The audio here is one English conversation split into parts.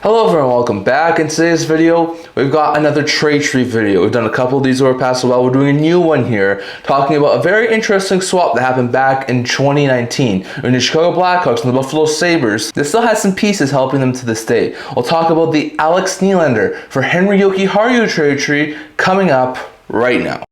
Hello everyone, welcome back. In today's video, we've got another trade tree video. We've done a couple of these over the past while. We're doing a new one here, talking about a very interesting swap that happened back in 2019 when the Chicago Blackhawks and the Buffalo Sabres. They still had some pieces helping them to this day. We'll talk about the Alex Nylander for Henry Jokiharju trade tree coming up right now.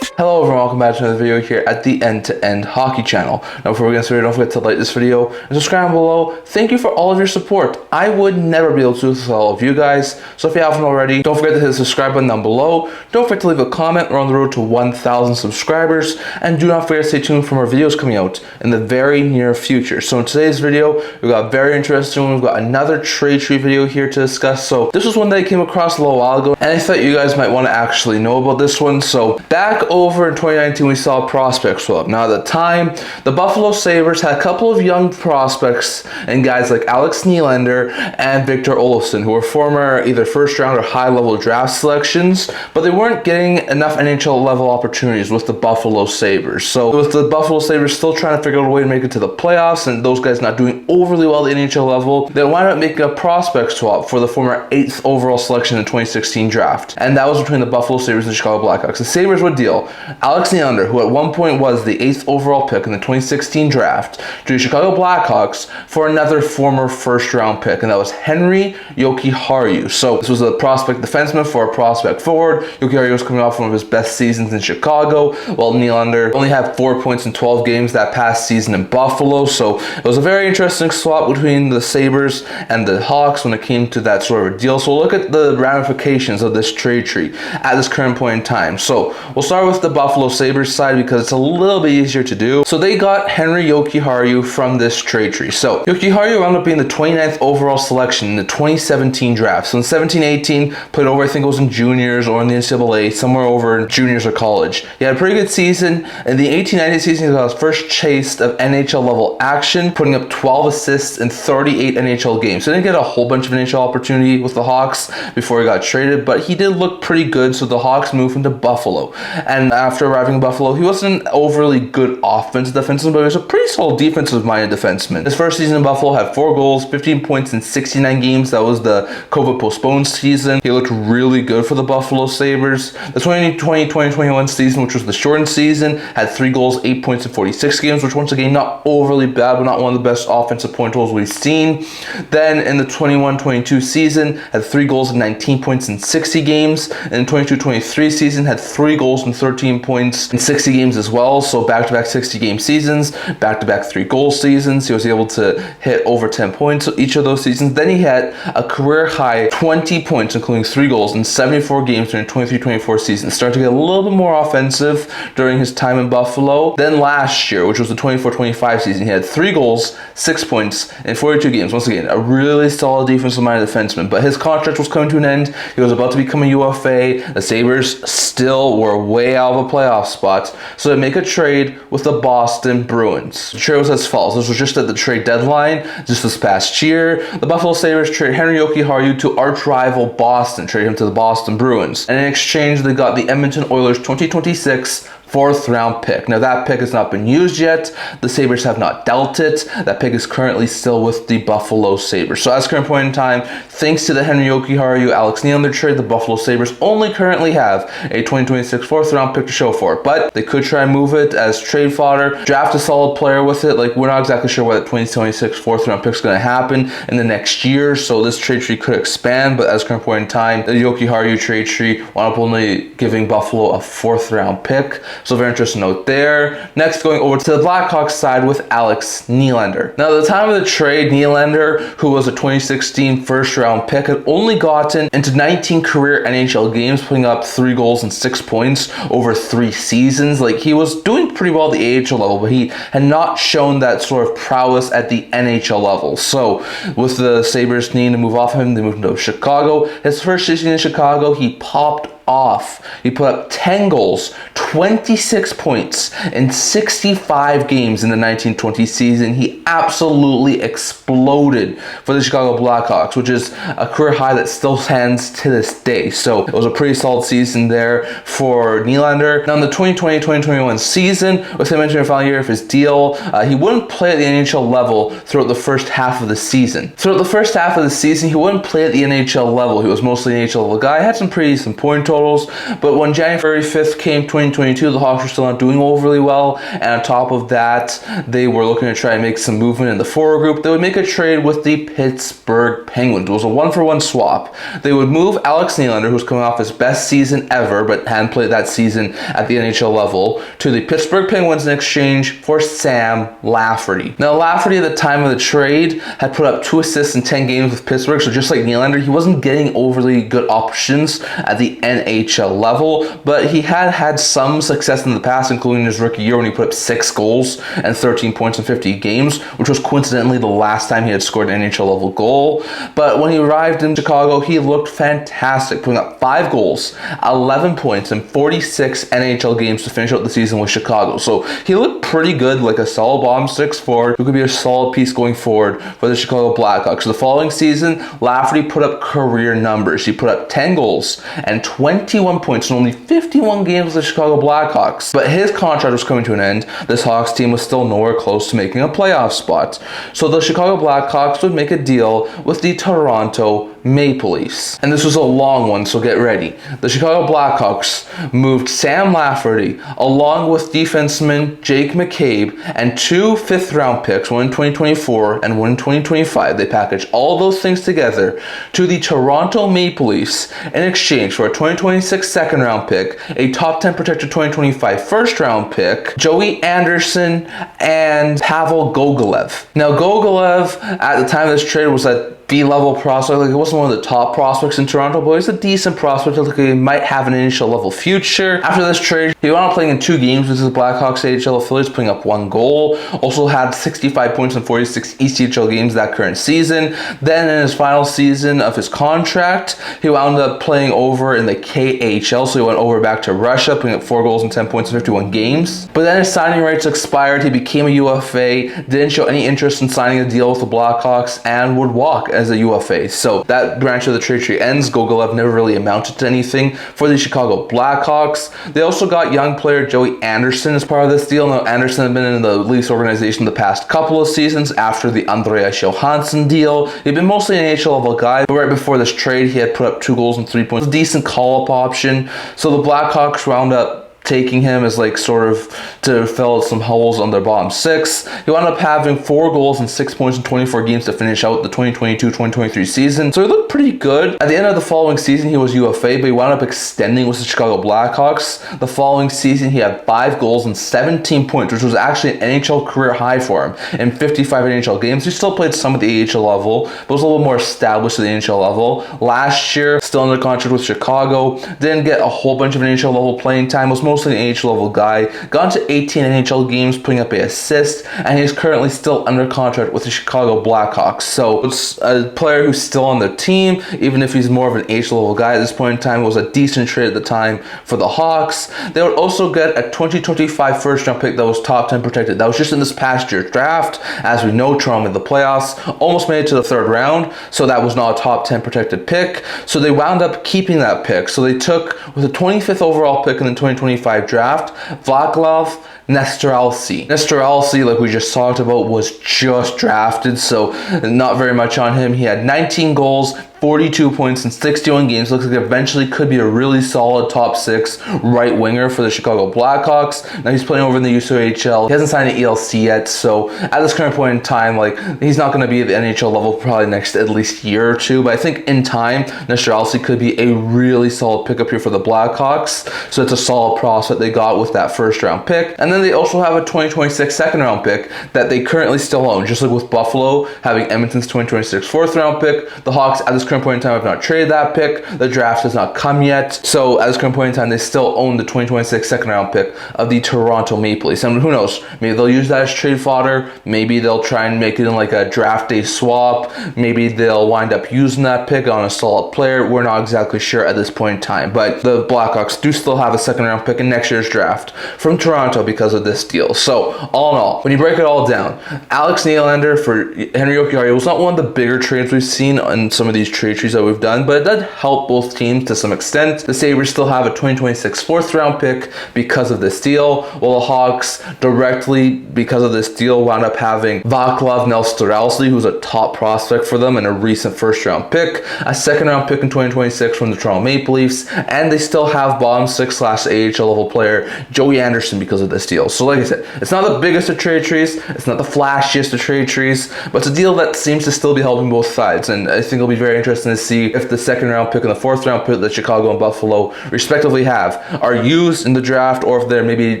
Hello everyone, welcome back to another video here at the End-to-End Hockey channel. Now before we get started, don't forget to like this video and subscribe below. Thank you for all of your support. I would never be able to do this with all of you guys, so if you haven't already, don't forget to hit the subscribe button down below. Don't forget to leave a comment. We're on the road to 1,000 subscribers, and do not forget to stay tuned for more videos coming out in the very near future. So in today's video, we've got a very interesting one. We've got another trade tree video here to discuss. So this was one that I came across a little while ago, and I thought you guys might want to actually know about this one. So back over in 2019, we saw a prospect swap. Now, at the time, the Buffalo Sabres had a couple of young prospects and guys like Alex Nylander and Victor Olofsson, who were former either first round or high level draft selections, but they weren't getting enough NHL level opportunities with the Buffalo Sabres. So with the Buffalo Sabres still trying to figure out a way to make it to the playoffs and those guys not doing overly well at the NHL level, they wound up making a prospect swap for the former 8th overall selection in the 2016 draft. And that was between the Buffalo Sabres and the Chicago Blackhawks. The Sabres would deal Alex Nylander, who at one point was the 8th overall pick in the 2016 draft, to the Chicago Blackhawks for another former first round pick, and that was Henry Jokiharju. So this was a prospect defenseman for a prospect forward. Jokiharju was coming off one of his best seasons in Chicago, while Nylander only had 4 points in 12 games that past season in Buffalo. So it was a very interesting swap between the Sabres and the Hawks when it came to that sort of a deal. So we'll look at the ramifications of this trade tree at this current point in time. So we'll start with the Buffalo Sabres side because it's a little bit easier to do. So they got Henry Jokiharju from this trade tree. So Jokiharju wound up being the 29th overall selection in the 2017 draft. So in 17-18, played over, I think it was in juniors or in the NCAA, somewhere over in juniors or college. He had a pretty good season. In the 18-19 season, he got his first taste of NHL level action, putting up 12 assists in 38 NHL games. So he didn't get a whole bunch of NHL opportunity with the Hawks before he got traded, but he did look pretty good. So the Hawks moved him to Buffalo. And after arriving in Buffalo, he wasn't an overly good offensive defenseman, but he was a pretty solid defensive-minded defenseman. His first season in Buffalo had 4 goals, 15 points in 69 games. That was the COVID postponed season. He looked really good for the Buffalo Sabres. The 2020-2021 season, which was the shortened season, had 3 goals, 8 points in 46 games, which once again, not overly bad, but not one of the best offensive point totals we've seen. Then in the 21-22 season, had 3 goals and 19 points in 60 games. In the 22-23 season, had 3 goals and 13 points in 60 games as well. So back-to-back 60-game seasons, back-to-back 3-goal seasons. He was able to hit over 10 points each of those seasons. Then he had a career-high 20 points, including 3 goals in 74 games during the 23-24 season. Started to get a little bit more offensive during his time in Buffalo. Then last year, which was the 24-25 season, he had 3 goals, 6 points in 42 games. Once again, a really solid defensive-minded defenseman. But his contract was coming to an end. He was about to become a UFA. The Sabres still were way out of a playoff spot, so they make a trade with the Boston Bruins. The trade was as follows. This was just at the trade deadline, just this past year. The Buffalo Sabres traded Henry Jokiharju to arch rival Boston, traded him to the Boston Bruins. And in exchange, they got the Edmonton Oilers 2026 4th round pick. Now that pick has not been used yet. The Sabres have not dealt it. That pick is currently still with the Buffalo Sabres. So at this current point in time, thanks to the Henry Jokiharju, Alex Nylander trade, the Buffalo Sabres only currently have a 2026 4th round pick to show for it. But they could try and move it as trade fodder, draft a solid player with it. Like, we're not exactly sure why that 2026 4th round pick is going to happen in the next year. So this trade tree could expand, but at this current point in time, the Jokiharju trade tree wound up only giving Buffalo a 4th round pick. So very interesting note there. Next, going over to the Blackhawks side with Alex Nylander. Now, at the time of the trade, Nylander, who was a 2016 first round pick, had only gotten into 19 career NHL games, putting up 3 goals and 6 points over 3 seasons. Like, he was doing pretty well at the AHL level, but he had not shown that sort of prowess at the NHL level. So with the Sabres needing to move off him, they moved him to Chicago. His first season in Chicago, he popped off. He put up 10 goals, 26 points in 65 games in the 1920 season. He absolutely exploded for the Chicago Blackhawks, which is a career high that still stands to this day. So it was a pretty solid season there for Nylander. Now in the 2020-2021 season, with him entering the final year of his deal, he wouldn't play at the NHL level throughout the first half of the season. Throughout the first half of the season, he wouldn't play at the NHL level. He was mostly an NHL level guy. He had some pretty decent point totals, but when January 5th came 2022, the Hawks were still not doing overly well, and on top of that, they were looking to try and make some movement in the forward group. They would make a trade with the Pittsburgh Penguins. It was a 1-for-1 swap. They would move Alex Nylander, who's coming off his best season ever, but hadn't played that season at the NHL level, to the Pittsburgh Penguins in exchange for Sam Lafferty. Now, Lafferty at the time of the trade had put up 2 assists in 10 games with Pittsburgh, so just like Nylander, he wasn't getting overly good options at the NHL level, but he had had some success in the past, including his rookie year when he put up 6 goals and 13 points in 50 games, which was coincidentally the last time he had scored an NHL level goal. But when he arrived in Chicago, he looked fantastic, putting up 5 goals, 11 points in 46 NHL games to finish out the season with Chicago. So he looked pretty good, like a solid bottom 6 forward who could be a solid piece going forward for the Chicago Blackhawks. The following season, Lafferty put up career numbers. He put up 10 goals and 21 points in only 51 games with the Chicago Blackhawks. But his contract was coming to an end. This Hawks team was still nowhere close to making a playoff spot. So the Chicago Blackhawks would make a deal with the Toronto Maple Leafs. And this was a long one, so get ready. The Chicago Blackhawks moved Sam Lafferty along with defenseman Jake McCabe and 2 5th-round picks, one in 2024 and one in 2025. They packaged all those things together to the Toronto Maple Leafs in exchange for a 2026 second-round pick, a top 10 protected 2025 first-round pick, Joey Anderson, and Pavel Gogolev. Now, Gogolev at the time of this trade was at B-level prospect. Like, it wasn't one of the top prospects in Toronto, but he's a decent prospect. Like, he might have an NHL level future. After this trade, he wound up playing in 2 games with his Blackhawks AHL affiliates, putting up 1 goal. Also had 65 points in 46 ECHL games that current season. Then in his final season of his contract, he wound up playing over in the KHL, so he went over back to Russia, putting up 4 goals and 10 points in 51 games. But then his signing rights expired. He became a UFA, didn't show any interest in signing a deal with the Blackhawks, and would walk as a UFA. So that branch of the trade tree ends. Gogolev never really amounted to anything for the Chicago Blackhawks. They also got young player Joey Anderson as part of this deal. Now, Anderson had been in the Leafs organization the past couple of seasons after the Andreas Johansson deal. He'd been mostly an NHL level guy, but right before this trade, he had put up 2 goals and 3 points. A decent call-up option. So the Blackhawks wound up taking him as like sort of to fill some holes on their bottom 6. He wound up having 4 goals and 6 points in 24 games to finish out the 2022-2023 season. So he looked pretty good. At the end of the following season, he was UFA, but he wound up extending with the Chicago Blackhawks. The following season, he had 5 goals and 17 points, which was actually an NHL career high for him in 55 NHL games. He still played some at the AHL level, but was a little more established at the NHL level. Last year, still under contract with Chicago, didn't get a whole bunch of NHL level playing time, was mostly an NHL level guy, got into 18 NHL games, putting up an assist, and he's currently still under contract with the Chicago Blackhawks. So it's a player who's still on their team, even if he's more of an NHL level guy at this point in time. It was a decent trade at the time for the Hawks. They would also get a 2025 first round pick that was top 10 protected. That was just in this past year's draft. As we know, Toronto made the playoffs, almost made it to the 3rd round, so that was not a top 10 protected pick. So they wound up keeping that pick. So they took, with the 25th overall pick in the 2025 draft, Vaclav Nestoralsi. Nestoralsi, like we just talked about, was just drafted, so not very much on him. He had 19 goals, 42 points in 61 games. Looks like eventually could be a really solid top 6 right winger for the Chicago Blackhawks. Now he's playing over in the USHL. He hasn't signed an ELC yet, so at this current point in time, like, he's not going to be at the NHL level probably next at least year or 2. But I think in time, Nestoralsi could be a really solid pickup here for the Blackhawks. So it's a solid prospect they got with that first round pick. And then then they also have a 2026 second round pick that they currently still own, just like with Buffalo having Edmonton's 2026 fourth round pick. The Hawks at this current point in time have not traded that pick. The draft has not come yet. So at this current point in time, they still own the 2026 second round pick of the Toronto Maple Leafs. And who knows, maybe they'll use that as trade fodder. Maybe they'll try and make it in like a draft day swap. Maybe they'll wind up using that pick on a solid player. We're not exactly sure at this point in time, but the Blackhawks do still have a second round pick in next year's draft from Toronto because of this deal. So all in all, when you break it all down, Alex Nylander for Henry Jokiharju was not one of the bigger trades we've seen on some of these trade trees that we've done, but it did help both teams to some extent. The Sabres still have a 2026 fourth round pick because of this deal, while the Hawks directly because of this deal wound up having Vaclav Nestoralski, who's a top prospect for them and a recent first round pick, a second round pick in 2026 from the Toronto Maple Leafs, and they still have bottom 6/AHL level player Joey Anderson because of this deal. So like I said, it's not the biggest of trade trees, it's not the flashiest of trade trees, but it's a deal that seems to still be helping both sides, and I think it'll be very interesting to see if the second round pick and the fourth round pick that Chicago and Buffalo respectively have are used in the draft, or if they're maybe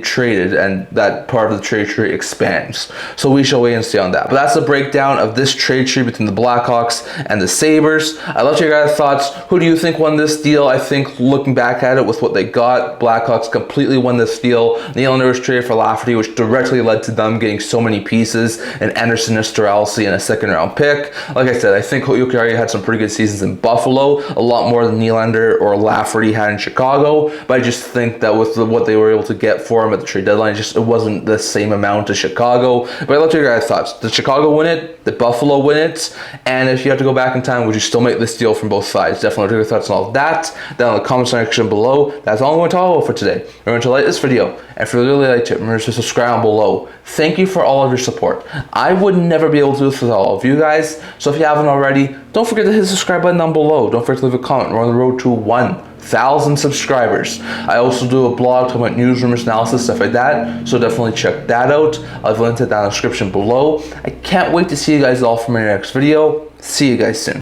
traded and that part of the trade tree expands. So we shall wait and see on that. But that's the breakdown of this trade tree between the Blackhawks and the Sabres. I'd love to hear your guys' thoughts. Who do you think won this deal? I think looking back at it with what they got, Blackhawks completely won this deal. Nylander was traded for Lafferty, which directly led to them getting so many pieces, and Anderson, Nestoralski, and a second round pick. Like I said, I think Jokiharju had some pretty good seasons in Buffalo, a lot more than Nylander or Lafferty had in Chicago, but I just think that with what they were able to get for him at the trade deadline, it wasn't the same amount as Chicago. But I'd love to hear your guys' thoughts. Did Chicago win it? Did Buffalo win it? And if you had to go back in time, would you still make this deal from both sides? Definitely hear your thoughts on all of that down in the comment section below. That's all I'm going to talk about for today. Remember to like this video, and if you really liked it, remember to subscribe below. Thank you for all of your support. I would never be able to do this without all of you guys, so if you haven't already, don't forget to hit the subscribe button down below. Don't forget to leave a comment. We're on the road to 1,000 subscribers. I also do a blog talking about news, rumors, analysis, stuff like that, so definitely check that out. I'll have linked it down in the description below. I can't wait to see you guys all for my next video. See you guys soon.